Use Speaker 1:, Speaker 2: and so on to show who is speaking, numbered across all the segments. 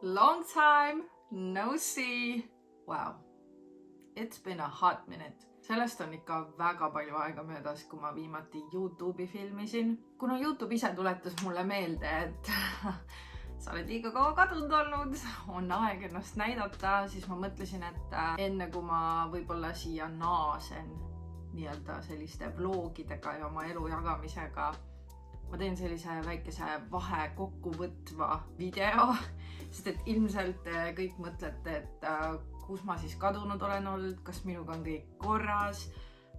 Speaker 1: Long time no see. Wow, it's been a hot minute. Sellest on ikka väga palju aega möödas, kui ma viimati YouTube'i filmisin. Kuna YouTube ise tuletas mulle meelde, et sa oled liiga kaua kadunud olnud, on aeg ennast näidata, siis ma mõtlesin, et enne kui ma võib-olla siia naasen nii-öelda selliste vlogidega ja oma elu jagamisega, ma teen sellise väikese vahe kokkuvõtva video, sest et ilmselt kõik mõtlete, et kus ma siis kadunud olen olnud, kas minuga on kõik korras,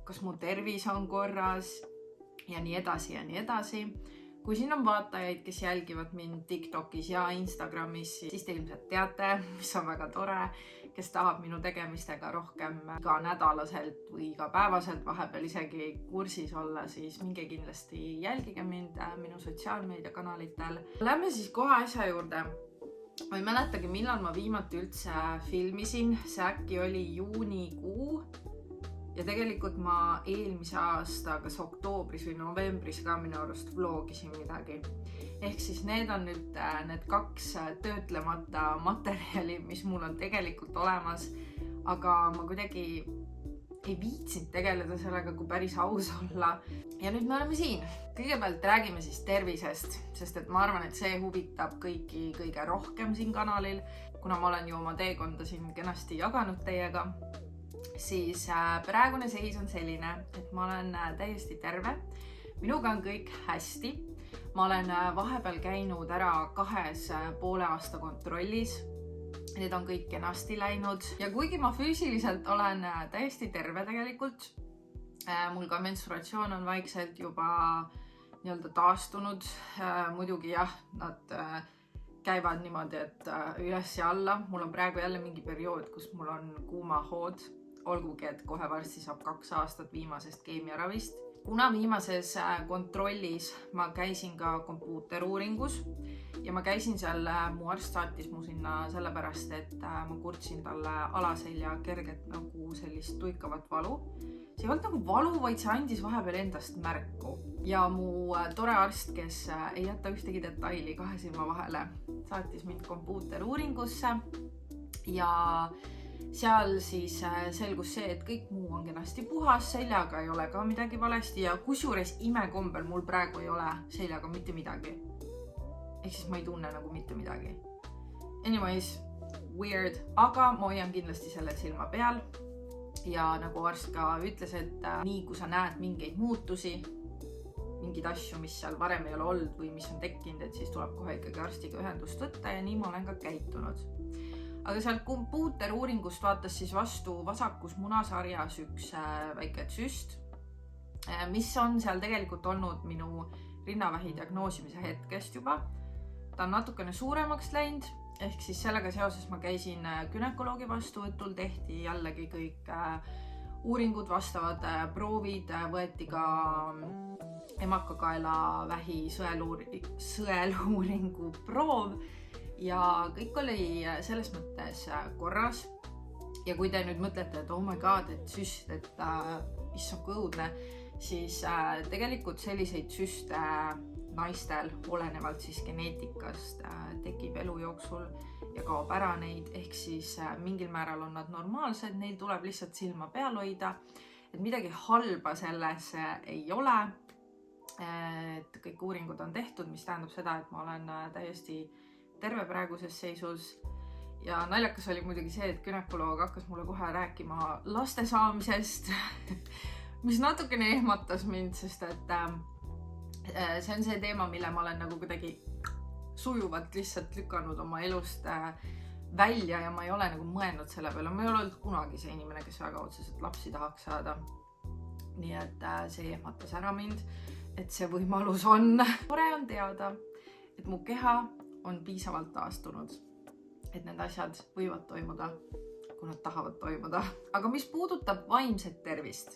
Speaker 1: kas mu tervis on korras ja nii edasi ja nii edasi. Kui siin on vaatajaid, kes jälgivad mind TikTokis ja Instagramis, siis te ilmselt teate, mis on väga tore, kes tahab minu tegemistega rohkem iga nädalaselt või iga päevaselt vahepeal isegi kursis olla, siis minge kindlasti jälgige mind minu sotsiaalmeediakanalitel. Lähme siis kohe asja juurde. Ma ei mäletagi, millal ma viimati üldse filmisin, see äkki oli juunikuu ja tegelikult ma eelmise aasta kas oktoobris või novembris ka minu arust vlogisin midagi. Ehk siis need on nüüd need kaks töötlemata materjali, mis mul on tegelikult olemas, aga ma kuidagi ei viitsinud tegeleda sellega, kui päris aus olla. Ja nüüd me oleme siin. Kõigepealt räägime siis tervisest, sest et ma arvan, et see huvitab kõiki kõige rohkem siin kanalil. Kuna ma olen ju oma teekonda siin kenasti jaganud teiega, siis praegune seis on selline, et ma olen täiesti terve. Minuga on kõik hästi. Ma olen vahepeal käinud ära 2,5 aasta kontrollis. Need on kõik kenasti läinud ja kuigi ma füüsiliselt olen täiesti terve tegelikult, mul ka menstruatsioon on vaikselt juba nii-öelda taastunud. Muidugi jah, nad käivad niimoodi, et üles ja alla. Mul on praegu jälle mingi periood, kus mul on kuumahood, olgugi, et kohe varsti saab 2 aastat viimasest keemiaravist. Kuna viimases kontrollis ma käisin ka kompuuteruuringus ja ma käisin seal, mu arst saatis mu sinna sellepärast, et ma kurtsin talle alaselja kerget nagu sellist tuikavat valu. See ei olnud nagu valu, vaid see andis vahepeal endast märku. Ja mu tore arst, kes ei jäta ühtegi detaili 2 silma vahele, saatis mind kompuuteruuringusse ja seal siis selgus see, et kõik muu on kenasti puhas, seljaga ei ole ka midagi valesti ja kusjuures imekombel mul praegu ei ole seljaga mitte midagi. Ehk siis ma ei tunne nagu mitte midagi. Anyways, weird, aga ma hoian kindlasti selle silma peal. Ja nagu arst ka ütles, et nii kui sa näed mingeid muutusi, mingeid asju, mis seal varem ei ole olnud või mis on tekkinud, et siis tuleb kohe ikkagi arstiga ühendust võtta ja nii ma olen ka käitunud. Aga seal kompuuteruuringust vaatas siis vastu vasakus munasarjas üks väike süst, mis on seal tegelikult olnud minu rinnavähi diagnoosimise hetkest juba. Ta on natukene suuremaks läinud, ehk siis sellega seoses ma käisin günekoloogi vastuvõtul, tehti jällegi kõik uuringud, vastavad proovid, võeti ka emakakaela vähi sõeluuringu proov ja kõik oli selles mõttes korras. Ja kui te nüüd mõtlete, et oh my god, et süst, et issand kui õudne, siis tegelikult selliseid süste naistel olenevalt siis geneetikast tekib elu jooksul ja kaob ära neid, ehk siis mingil määral on nad normaalsed, neil tuleb lihtsalt silma peal hoida, et midagi halba selles ei ole. Et kõik uuringud on tehtud, mis tähendab seda, et ma olen täiesti terve praeguses seisus ja naljakas oli muidugi see, et gynekoloog hakkas mulle kohe rääkima laste saamisest, mis natukene ehmatas mind, sest et see on see teema, mille ma olen nagu kuidagi sujuvalt lihtsalt lükanud oma elust välja ja ma ei ole nagu mõelnud selle peale. Ma ei ole olnud kunagi see inimene, kes väga otseselt lapsi tahaks saada. Nii et see ehmatas ära mind, et see võimalus on. Tore on teada, et mu keha on piisavalt taastunud, et need asjad võivad toimuda, kui nad tahavad toimuda. Aga mis puudutab vaimset tervist,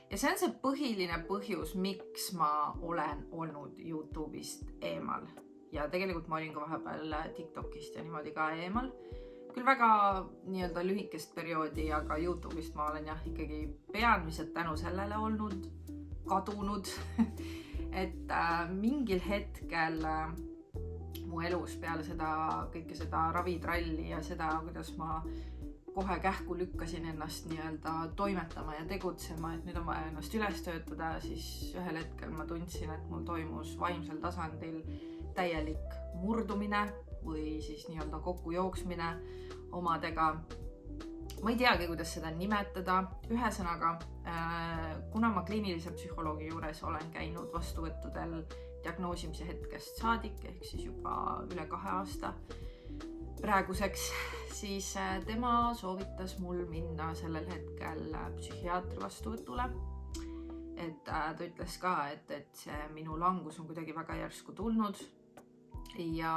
Speaker 1: ja see on see põhiline põhjus, miks ma olen olnud YouTube'ist eemal. Ja tegelikult ma olin ka vahepeal TikTokist ja niimoodi ka eemal. Küll väga nii-öelda lühikest perioodi, aga YouTube'ist ma olen jah ikkagi peamiselt tänu sellele olnud kadunud. Et mingil hetkel mu elus peale kõike seda ravitralli ja seda, kuidas ma kohe kähku lükkasin ennast nii-öelda toimetama ja tegutsema, et nüüd on vaja ennast üles töötada, siis ühel hetkel ma tundsin, et mul toimus vaimsel tasandil täielik murdumine või siis nii-öelda kokkujooksmine omadega. Ma ei teagi, kuidas seda nimetada. Ühesõnaga, kuna ma kliinilise psühholoogi juures olen käinud vastuvõttudel diagnoosimise hetkest saadik, ehk siis juba üle 2 aasta praeguseks, siis tema soovitas mul minna sellel hetkel psühhiaatri vastuvõtule. Et ta ütles ka, et see minu langus on kuidagi väga järsku tulnud ja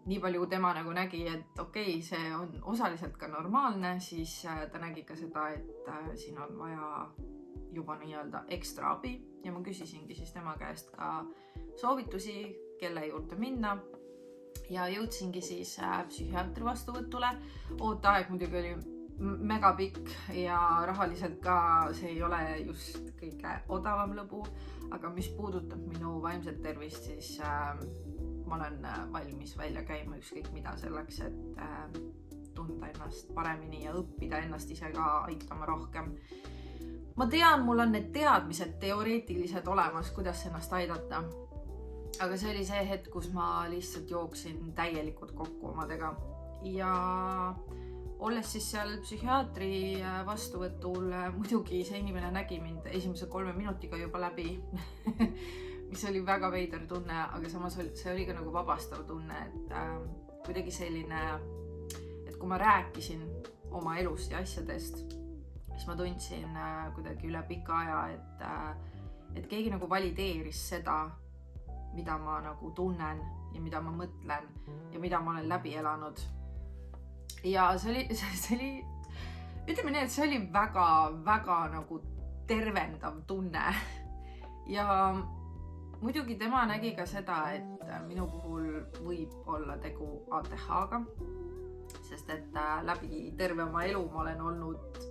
Speaker 1: nii palju tema nagu nägi, et okei, see on osaliselt ka normaalne, siis ta nägi ka seda, et siin on vaja juba nii-öelda ekstra abi ja ma küsisingi siis tema käest ka soovitusi, kelle juurde minna ja jõudsingi siis psühhiaatri vastuvõtule. Ooteaeg muidugi oli mega pikk ja rahaliselt ka see ei ole just kõige odavam lõbu, aga mis puudutab minu vaimset tervist, siis ma olen valmis välja käima ükskõik mida selleks, et tunda ennast paremini ja õppida ennast ise ka aitama rohkem. Ma tean, mul on need teadmised teoreetilised olemas, kuidas ennast aidata, aga see oli see hetk, kus ma lihtsalt jooksin täielikult kokku omadega ja olles siis seal psühhiaatri vastuvõtul, muidugi see inimene nägi mind esimese 3 minutiga juba läbi, mis oli väga veider tunne, aga samas see oli ka nagu vabastav tunne, et kuidagi selline, et kui ma rääkisin oma elust ja asjadest, siis ma tundsin kuidagi üle pika aja, et keegi nagu valideeris seda, mida ma nagu tunnen ja mida ma mõtlen ja mida ma olen läbi elanud. Ja see oli, ütleme nii, et see oli väga nagu tervendav tunne. Ja muidugi tema nägi ka seda, et minu puhul võib olla tegu ATH-ga, sest et läbi terve oma elu ma olen olnud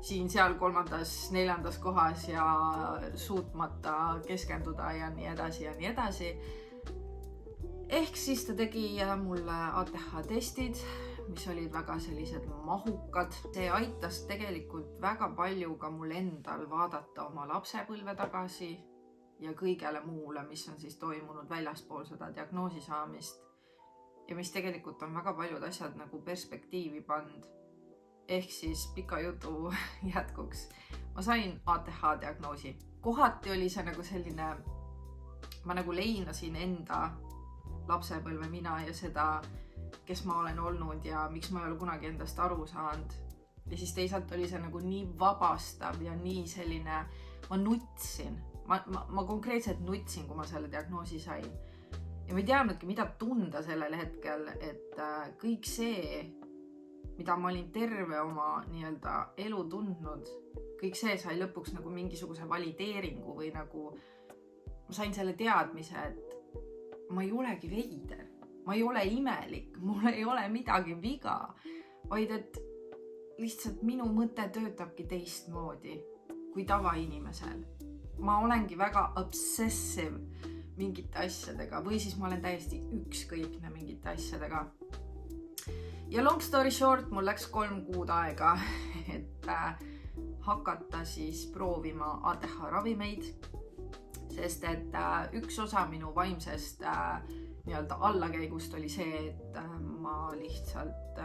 Speaker 1: siin-seal 3., 4. kohas ja suutmata keskenduda ja nii edasi ja nii edasi. Ehk siis ta tegi mulle ATH testid, mis olid väga sellised mahukad. See aitas tegelikult väga palju ka mul endal vaadata oma lapsepõlve tagasi ja kõigele muule, mis on siis toimunud väljaspool seda diagnoosi saamist ja mis tegelikult on väga paljud asjad nagu perspektiivi pannud. Ehk siis pika jutu jätkuks. Ma sain ATH diagnoosi. Kohati oli see nagu selline, ma nagu leinasin enda lapsepõlve mina ja seda, kes ma olen olnud ja miks ma ei ole kunagi endast aru saanud. Ja siis teisalt oli see nagu nii vabastav ja nii selline, ma nutsin. Ma konkreetselt nutsin, kui ma selle diagnoosi sain. Ja ma ei teadnudki, mida tunda sellel hetkel, et kõik see, mida ma olin terve oma nii-öelda elu tundnud, kõik see sai lõpuks nagu mingisuguse valideeringu või nagu ma sain selle teadmise, et ma ei olegi veider, ma ei ole imelik, mul ei ole midagi viga, vaid et lihtsalt minu mõte töötabki teistmoodi kui tavainimesel. Ma olengi väga obsessive mingite asjadega või siis ma olen täiesti ükskõikne mingite asjadega. Ja long story short, mul läks 3 kuud aega, et hakata siis proovima ATH ravimeid, sest et üks osa minu vaimsest nii-öelda allakäigust oli see, et ma lihtsalt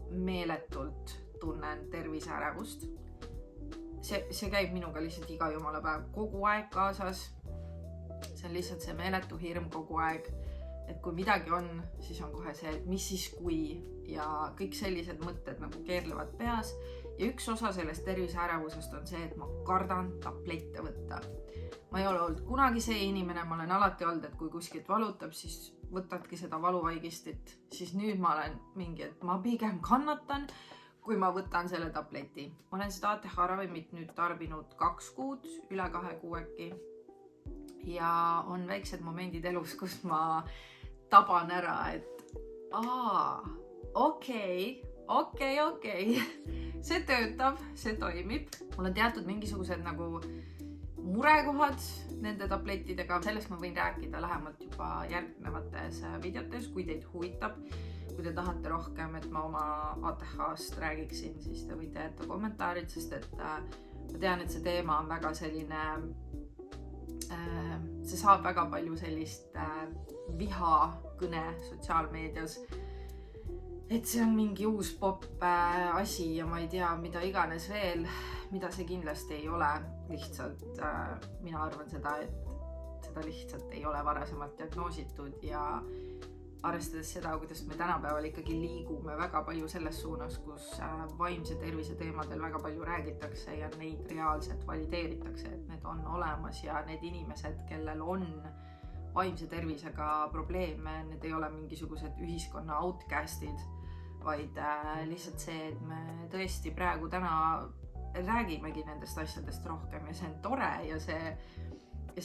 Speaker 1: meeletult tunnen terviseärevust. See käib minuga lihtsalt iga jumala päev kogu aeg kaasas. See on lihtsalt see meeletu hirm kogu aeg. Et kui midagi on, siis on kohe see, et mis siis kui ja kõik sellised mõtted nagu keerlevad peas. Ja üks osa sellest terviseärevusest on see, et ma kardan tablette võtta. Ma ei ole olnud kunagi see inimene, ma olen alati olnud, et kui kuskilt valutab, siis võtadki seda valuvaigistit. Siis nüüd ma olen mingi, et ma pigem kannatan, kui ma võtan selle tableti. Ma olen seda ATH ravimit nüüd tarbinud 2 kuud, üle 2 kuu äkki. Ja on väiksed momendid elus, kus ma taban ära, et okei. See töötab, see toimib. Mul on teatud mingisugused nagu murekohad nende tablettidega, sellest ma võin rääkida lähemalt juba järgnevates videotes, kui teid huvitab. Kui te tahate rohkem, et ma oma ATH-st räägiksin, siis te võite jätta kommentaarid, sest et ma tean, et see teema on väga selline, see saab väga palju sellist vihakõne sotsiaalmeedias. Et see on mingi uus popp asi ja ma ei tea, mida iganes veel, mida see kindlasti ei ole. Lihtsalt mina arvan seda, et seda lihtsalt ei ole varasemalt diagnoositud ja arvestades seda, kuidas me tänapäeval ikkagi liigume väga palju selles suunas, kus vaimse tervise teemadel väga palju räägitakse ja neid reaalselt valideeritakse, et need on olemas ja need inimesed, kellel on vaimse tervisega probleeme, need ei ole mingisugused ühiskonna outcastid, vaid lihtsalt see, et me tõesti praegu täna räägimegi nendest asjadest rohkem ja see on tore ja see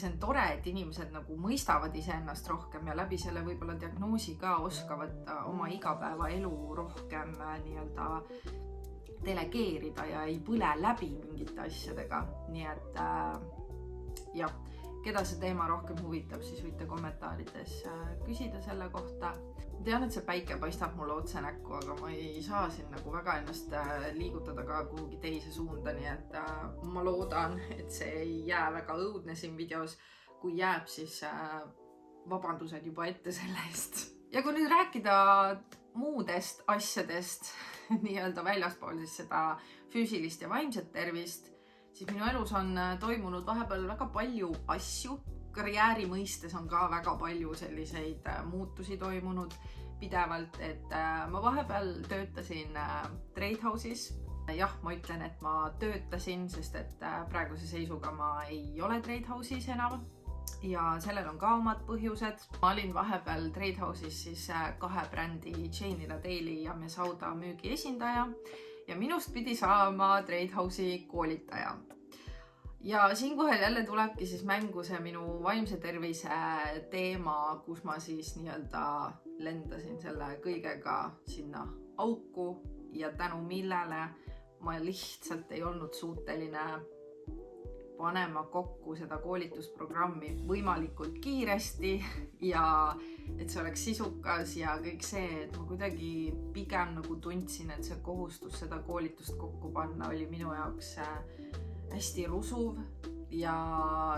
Speaker 1: on tore, et inimesed nagu mõistavad iseennast rohkem ja läbi selle võib-olla diagnoosi ka oskavad oma igapäevaelu rohkem nii-öelda delegeerida ja ei põle läbi mingite asjadega. Nii et jah, keda see teema rohkem huvitab, siis võite kommentaarides küsida selle kohta. Tean, et see päike paistab mulle otse näkku, aga ma ei saa siin nagu väga ennast liigutada ka kuhugi teise suunda, nii et ma loodan, et see ei jää väga õudne siin videos. Kui jääb, siis vabandused juba ette selle eest. Ja kui nüüd rääkida muudest asjadest, nii-öelda väljaspool siis seda füüsilist ja vaimset tervist, siis minu elus on toimunud vahepeal väga palju asju. Karjääri mõistes on ka väga palju selliseid muutusi toimunud pidevalt, et ma vahepeal töötasin Trade House'is. Jah, ma ütlen, et ma töötasin, sest et praeguse seisuga ma ei ole Trade House'is enam ja sellel on ka omad põhjused. Ma olin vahepeal Trade House'is siis 2 brändi Chainila Daily ja Mesauda müügi esindaja ja minust pidi saama Trade House'i koolitaja. Ja siinkohal jälle tulebki siis mängu see minu vaimse tervise teema, kus ma siis nii-öelda lendasin selle kõigega sinna auku ja tänu millele ma lihtsalt ei olnud suuteline panema kokku seda koolitusprogrammi võimalikult kiiresti ja et see oleks sisukas ja kõik see, et ma kuidagi pigem nagu tundsin, et see kohustus seda koolitust kokku panna oli minu jaoks hästi rusuv ja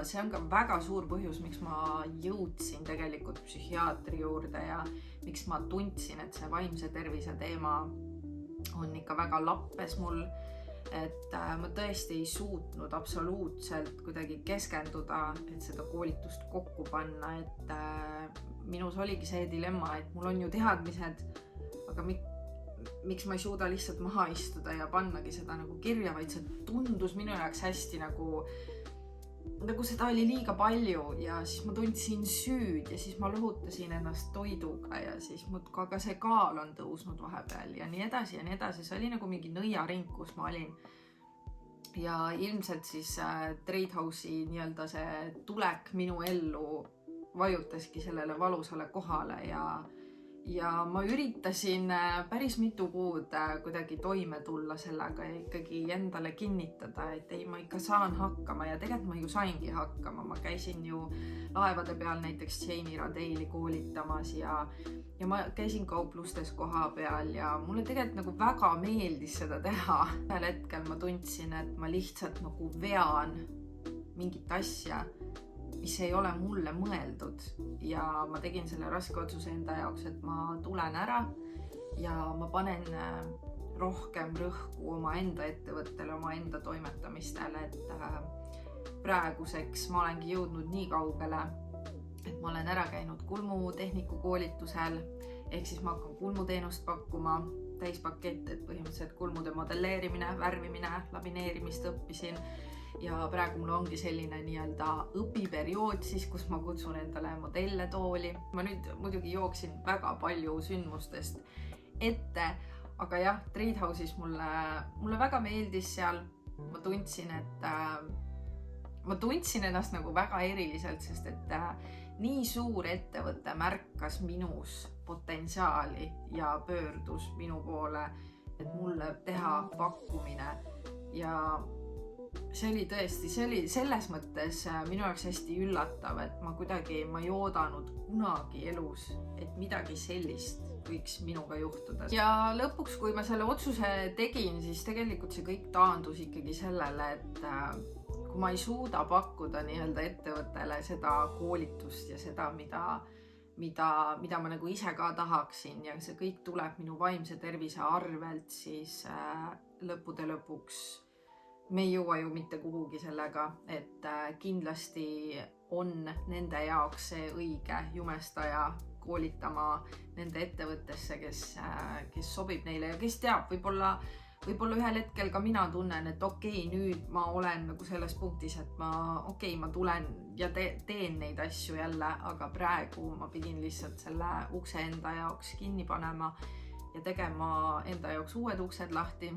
Speaker 1: see on ka väga suur põhjus, miks ma jõudsin tegelikult psühhiaatri juurde ja miks ma tundsin, et see vaimse tervise teema on ikka väga lappes mul, et ma tõesti ei suutnud absoluutselt kuidagi keskenduda, et seda koolitust kokku panna, et minus oligi see dilemma, et mul on ju teadmised, aga miks ma ei suuda lihtsalt maha istuda ja pannagi seda nagu kirja, vaid see tundus minu jaoks hästi nagu seda oli liiga palju ja siis ma tundsin süüd ja siis ma lohutasin ennast toiduga ja siis ka see kaal on tõusnud vahepeal ja nii edasi ja nii edasi. See oli nagu mingi nõiaring, kus ma olin. Ja ilmselt siis Trade House'i nii-öelda see tulek minu ellu vajutaski sellele valusale kohale ja ma üritasin päris mitu kuud kuidagi toime tulla sellega ja ikkagi endale kinnitada, et ei, ma ikka saan hakkama ja tegelikult ma ju saingi hakkama. Ma käisin ju laevade peal näiteks Chainila Daily koolitamas ja ma käisin kauplustes koha peal ja mulle tegelikult nagu väga meeldis seda teha. Ühel hetkel ma tundsin, et ma lihtsalt nagu vean mingit asja, mis ei ole mulle mõeldud ja ma tegin selle raske otsuse enda jaoks, et ma tulen ära ja ma panen rohkem rõhku oma enda ettevõttele, oma enda toimetamistele, et praeguseks ma olengi jõudnud nii kaugele, et ma olen ära käinud kulmutehniku koolitusel, ehk siis ma hakkan kulmuteenust pakkuma, täispakett, et põhimõtteliselt kulmude modelleerimine, värvimine, lamineerimist õppisin. Ja praegu mul ongi selline nii-öelda õpiperiood siis, kus ma kutsun endale modelle tooli. Ma nüüd muidugi jooksin väga palju sündmustest ette, aga jah, Trade House'is mulle väga meeldis seal. Ma tundsin ennast nagu väga eriliselt, sest et nii suur ettevõte märkas minus potentsiaali ja pöördus minu poole, et mulle teha pakkumine ja see oli tõesti, see oli selles mõttes minu jaoks hästi üllatav, et ma ei oodanud kunagi elus, et midagi sellist võiks minuga juhtuda. Ja lõpuks, kui ma selle otsuse tegin, siis tegelikult see kõik taandus ikkagi sellele, et kui ma ei suuda pakkuda nii-öelda ettevõttele seda koolitust ja seda, mida ma nagu ise ka tahaksin ja see kõik tuleb minu vaimse tervise arvelt, siis lõppude lõpuks me ei jõua ju mitte kuhugi sellega, et kindlasti on nende jaoks see õige jumestaja koolitama nende ettevõttesse, kes sobib neile ja kes teab, võib-olla ühel hetkel ka mina tunnen, et okei, nüüd ma olen nagu selles punktis, et ma tulen ja teen neid asju jälle, aga praegu ma pidin lihtsalt selle ukse enda jaoks kinni panema ja tegema enda jaoks uued uksed lahti.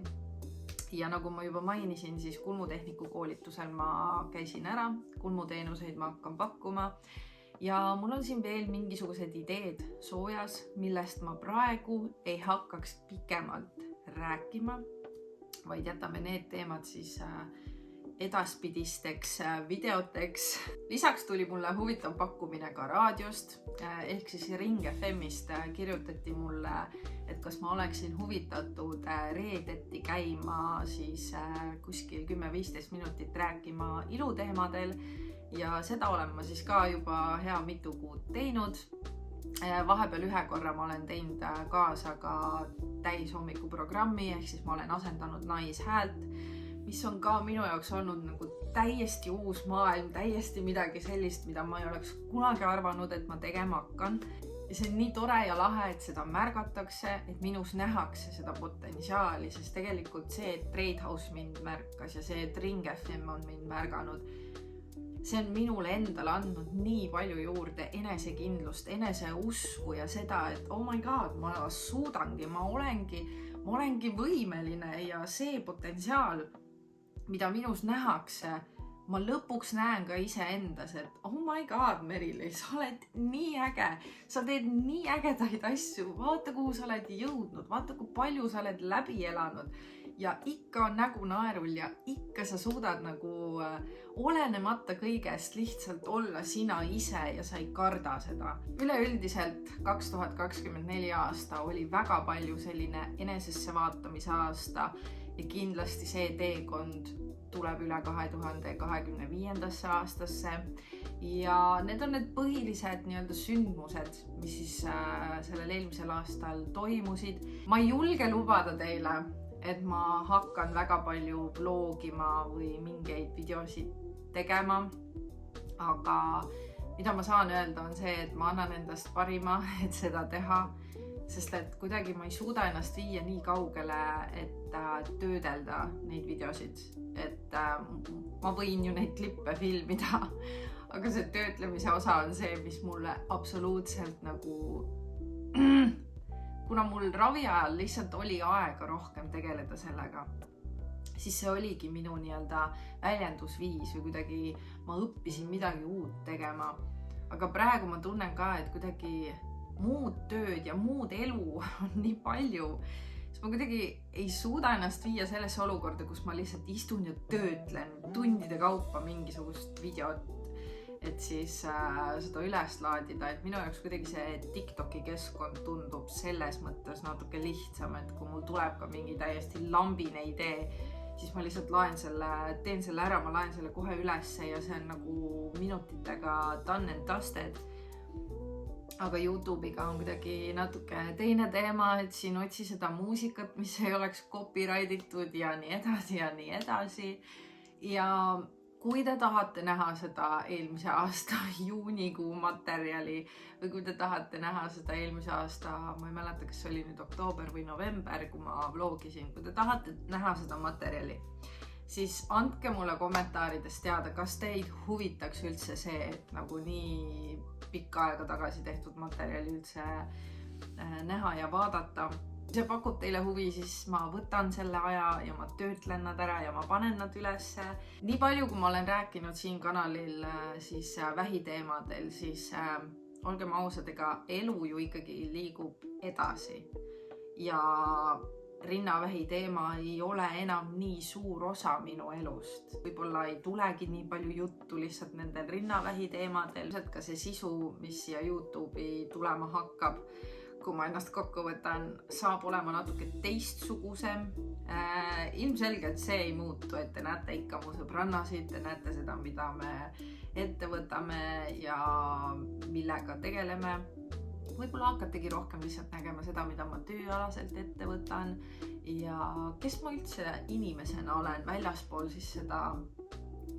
Speaker 1: Ja nagu ma juba mainisin, siis kulmutehniku koolitusel ma käisin ära, kulmuteenuseid ma hakkan pakkuma ja mul on siin veel mingisugused ideed soojas, millest ma praegu ei hakkaks pikemalt rääkima, vaid jätame need teemad siis edaspidisteks videoteks. Lisaks tuli mulle huvitav pakkumine ka raadiost, ehk siis Ring FM-ist kirjutati mulle, et kas ma oleksin huvitatud reedeti käima siis kuskil 10-15 minutit rääkima iluteemadel ja seda olen ma siis ka juba hea mitu kuud teinud. Vahepeal ühe korra ma olen teinud kaasa ka täishommikuprogrammi, ehk siis ma olen asendanud naishäält, mis on ka minu jaoks olnud nagu täiesti uus maailm, täiesti midagi sellist, mida ma ei oleks kunagi arvanud, et ma tegema hakkan. Ja see on nii tore ja lahe, et seda märgatakse, et minus nähakse seda potentsiaali, sest tegelikult see, et Trade House mind märkas ja see, et Ring FM on mind märganud, see on minule endale andnud nii palju juurde enesekindlust, eneseusku ja seda, et oh my god, ma suudangi, ma olengi võimeline ja see potentsiaal, mida minus nähakse, ma lõpuks näen ka iseendas, et oh my god, Merili, sa oled nii äge, sa teed nii ägedaid asju, vaata kuhu sa oled jõudnud, vaata kui palju sa oled läbi elanud ja ikka on nägu naerul ja ikka sa suudad nagu olenemata kõigest lihtsalt olla sina ise ja sa ei karda seda. Üleüldiselt 2024 aasta oli väga palju selline enesesse vaatamise aasta ja kindlasti see teekond tuleb üle 2025. aastasse ja need on need põhilised nii-öelda sündmused, mis siis sellel eelmisel aastal toimusid. Ma ei julge lubada teile, et ma hakkan väga palju vlogima või mingeid videosid tegema, aga mida ma saan öelda on see, et ma annan endast parima, et seda teha, sest et kuidagi ma ei suuda ennast viia nii kaugele, et töödelda neid videosid, et ma võin ju neid klippe filmida, aga see töötlemise osa on see, mis mulle absoluutselt nagu kuna mul ravi ajal lihtsalt oli aega rohkem tegeleda sellega, siis see oligi minu nii-öelda väljendusviis või kuidagi ma õppisin midagi uut tegema. Aga praegu ma tunnen ka, et kuidagi muud tööd ja muud elu on nii palju, siis ma kuidagi ei suuda ennast viia sellesse olukorda, kus ma lihtsalt istun ja töötlen tundide kaupa mingisugust videot, et siis seda üles laadida, et minu jaoks kuidagi see TikToki keskkond tundub selles mõttes natuke lihtsam, et kui mul tuleb ka mingi täiesti lambine idee, siis ma lihtsalt teen selle ära, ma laen selle kohe ülesse ja see on nagu minutitega done and dusted. Aga YouTube'iga on kuidagi natuke teine teema, et siin otsi seda muusikat, mis ei oleks copyrightitud ja nii edasi ja nii edasi. Ja kui te tahate näha seda eelmise aasta juunikuu materjali või kui te tahate näha seda eelmise aasta, ma ei mäleta, kas see oli nüüd oktoober või november, kui ma vlogisin, kui te tahate näha seda materjali, siis andke mulle kommentaarides teada, kas teid huvitaks üldse see, et nagu nii pikka aega tagasi tehtud materjali üldse näha ja vaadata. Kui see pakub teile huvi, siis ma võtan selle aja ja ma töötlen nad ära ja ma panen nad ülesse. Nii palju, kui ma olen rääkinud siin kanalil siis vähiteemadel, siis olgem ausad, ega elu ju ikkagi liigub edasi. Ja rinnavähi teema ei ole enam nii suur osa minu elust. Võib-olla ei tulegi nii palju juttu lihtsalt nendel rinnavähi teemadel, ka see sisu, mis siia YouTube'i tulema hakkab, kui ma ennast kokku võtan, saab olema natuke teistsugusem. Ilmselgelt see ei muutu, et te näete ikka mu sõbrannasid, te näete seda, mida me ette võtame ja millega tegeleme. Võib-olla hakategi rohkem lihtsalt nägema seda, mida ma tööalaselt ette võtan ja kes ma üldse inimesena olen väljaspool siis seda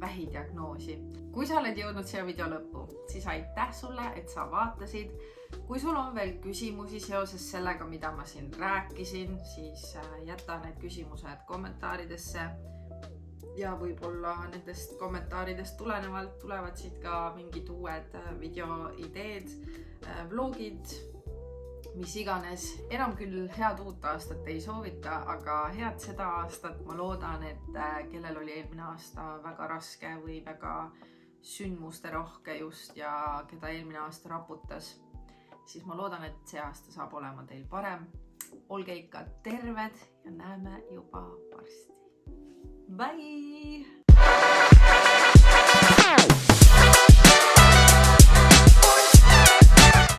Speaker 1: vähidiagnoosi. Kui sa oled jõudnud siia video lõppu, siis aitäh sulle, et sa vaatasid. Kui sul on veel küsimusi seoses sellega, mida ma siin rääkisin, siis jäta need küsimused kommentaaridesse ja võib-olla nendest kommentaaridest tulenevalt tulevad siit ka mingid uued videoideed, vlogid, mis iganes. Enam küll head uut aastat ei soovita, aga head seda aastat. Ma loodan, et kellel oli eelmine aasta väga raske või väga sündmuste rohke just ja keda eelmine aasta raputas, siis ma loodan, et see aasta saab olema teil parem. Olge ikka terved ja näeme juba varsti. Bye!